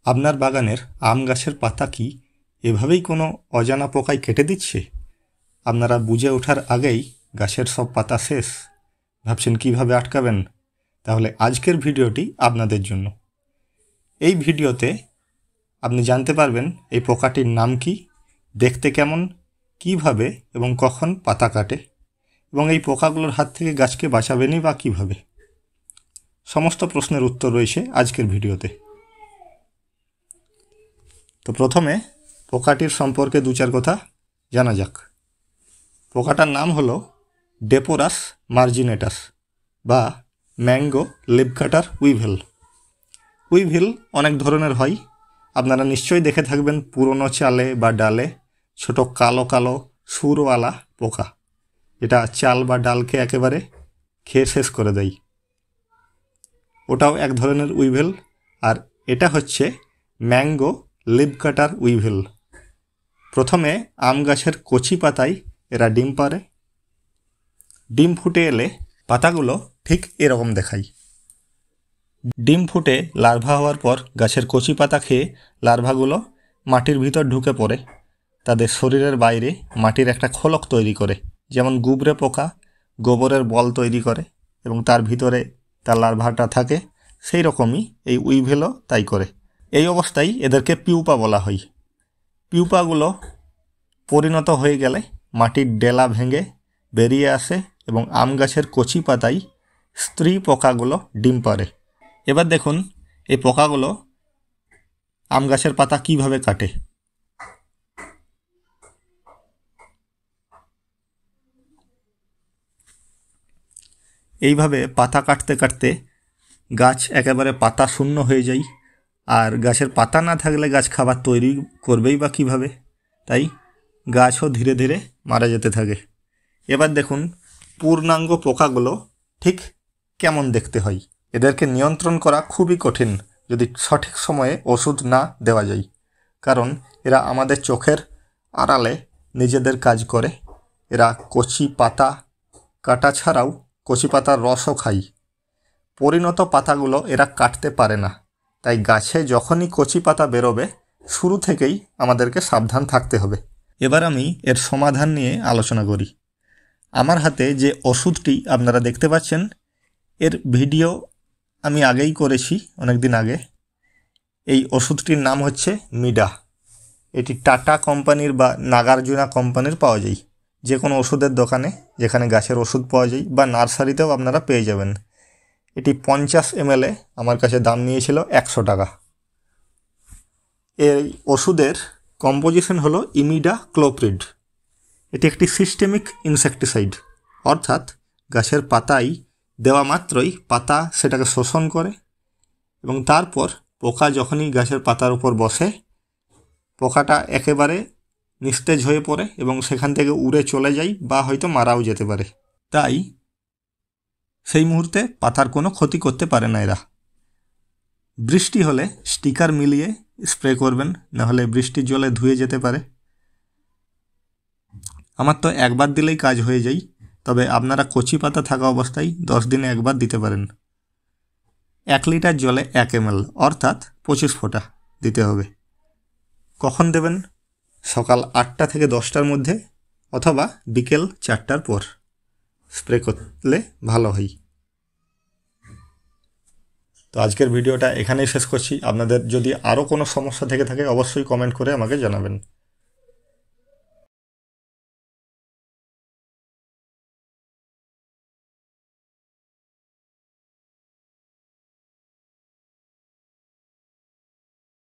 আপনার বাগানের আম গাছের পাতা কি এভাবেই কোনো অজানা পোকায় কেটে দিচ্ছে? আপনারা বুঝে ওঠার আগেই গাছের সব পাতা শেষ। ভাবছেন কিভাবে আটকাবেন? তাহলে আজকের ভিডিওটি আপনাদের জন্য। এই ভিডিওতে আপনি জানতে পারবেন এই পোকাটির নাম কি, দেখতে কেমন, কিভাবে এবং কখন পাতা কাটে, এবং এই পোকাগুলোর হাত থেকে গাছকে বাঁচাবেনই বা কীভাবে। সমস্ত প্রশ্নের উত্তর রয়েছে আজকের ভিডিওতে। তো প্রথমে পোকাটির সম্পর্কে দু চার কথা জানা যাক। পোকাটার নাম হলো ডেপোরাস মার্জিনেটাস বা ম্যাঙ্গো লিভকাটার উইভেল। উইভেল অনেক ধরনের হয়, আপনারা নিশ্চয়ই দেখে থাকবেন পুরনো চালে বা ডালে ছোট কালো কালো সুরওয়ালা পোকা, যেটা চাল বা ডালকে একেবারে খেয়ে শেষ করে দেয়। ওটাও এক ধরনের উইভেল, আর এটা হচ্ছে ম্যাঙ্গো লিভকাটার উইভেল। প্রথমে আম গাছের কচি পাতায় এরা ডিম পাড়ে। ডিম ফুটে এলে পাতাগুলো ঠিক এরকম দেখায়। ডিম ফুটে লার্ভা হওয়ার পর গাছের কচি পাতা খেয়ে লার্ভাগুলো মাটির ভিতর ঢুকে পড়ে তাদের শরীরের বাইরে মাটির একটা খোলক তৈরি করে, যেমন গুবরে পোকা গোবরের বল তৈরি করে এবং তার ভিতরে তার লার্ভাটা থাকে, সেই রকমই এই উইভেলও তাই করে। এই অবস্থায় এদেরকে পিউপা বলা হয়। পিউপাগুলো পরিণত হয়ে গেলে মাটির ডেলা ভেঙে বেরিয়ে আসে এবং আম গাছের কচি পাতায় স্ত্রী পোকাগুলো ডিম পাড়ে। এবার দেখুন এই পোকাগুলো আম গাছের পাতা কিভাবে কাটে। এইভাবে পাতা কাটতে কাটতে গাছ একেবারে পাতা শূন্য হয়ে যায়, আর গাছের পাতা না থাকলে গাছ খাবার তৈরি করবেই বা কীভাবে? তাই গাছও ধীরে ধীরে মারা যেতে থাকে। এবার দেখুন পূর্ণাঙ্গ পোকাগুলো ঠিক কেমন দেখতে হয়। এদেরকে নিয়ন্ত্রণ করা খুবই কঠিন যদি সঠিক সময়ে ওষুধ না দেওয়া যায়, কারণ এরা আমাদের চোখের আড়ালে নিজেদের কাজ করে। এরা কচি পাতা কাটা ছাড়াও কচি পাতার রসও খায়। পরিণত পাতাগুলো এরা কাটতে পারে না, তাই গাছে যখনই কচি পাতা বেরোবে শুরু থেকেই আমাদেরকে সাবধান থাকতে হবে। এবার আমি এর সমাধান নিয়ে আলোচনা করি। আমার হাতে যে ওষুধটি আপনারা দেখতে পাচ্ছেন, এর ভিডিও আমি আগেই করেছি, অনেক দিন আগে। এই ওষুধটির নাম হচ্ছে মিডা। এটি টাটা কোম্পানির বা নাগার্জুনা কোম্পানির পাওয়া যায় যে কোনো ওষুধের দোকানে, যেখানে গাছের ওষুধ পাওয়া যায়, বা নার্সারিতেও আপনারা পেয়ে যাবেন। এটি 50 ml আমার কাছে দাম নিয়েছিল 100 টাকা। এই ওষুধের কম্পোজিশন হলো ইমিডা ক্লোপ্রিড। এটি একটি সিস্টেমিক ইনসেকটিসাইড, অর্থাৎ গাছের পাতায় দেওয়া মাত্রই পাতা সেটাকে শোষণ করে এবং তারপর পোকা যখনই গাছের পাতার উপর বসে, পোকাটা একেবারে নিস্তেজ হয়ে পড়ে এবং সেখান থেকে উড়ে চলে যায় বা হয়তো মারাও যেতে পারে। তাই সেই মুহূর্তে পাতার কোনো ক্ষতি করতে পারে না এরা। বৃষ্টি হলে স্টিকার মিলিয়ে স্প্রে করবেন, নাহলে বৃষ্টির জলে ধুয়ে যেতে পারে। আমার তো একবার দিলেই কাজ হয়ে যায়, তবে আপনারা কচি পাতা থাকা অবস্থায় 10 দিনে একবার দিতে পারেন। 1 লিটার জলে 1 ml অর্থাৎ 25 ফোঁটা দিতে হবে। কখন দেবেন? সকাল 8টা থেকে 10টার মধ্যে অথবা বিকেল 4টার পর স্প্রে করলে ভালো হয়। তো আজকের ভিডিওটা এখানেই শেষ করছি। আপনাদের যদি আরও কোনো সমস্যা থেকে থাকে অবশ্যই কমেন্ট করে আমাকে জানাবেন।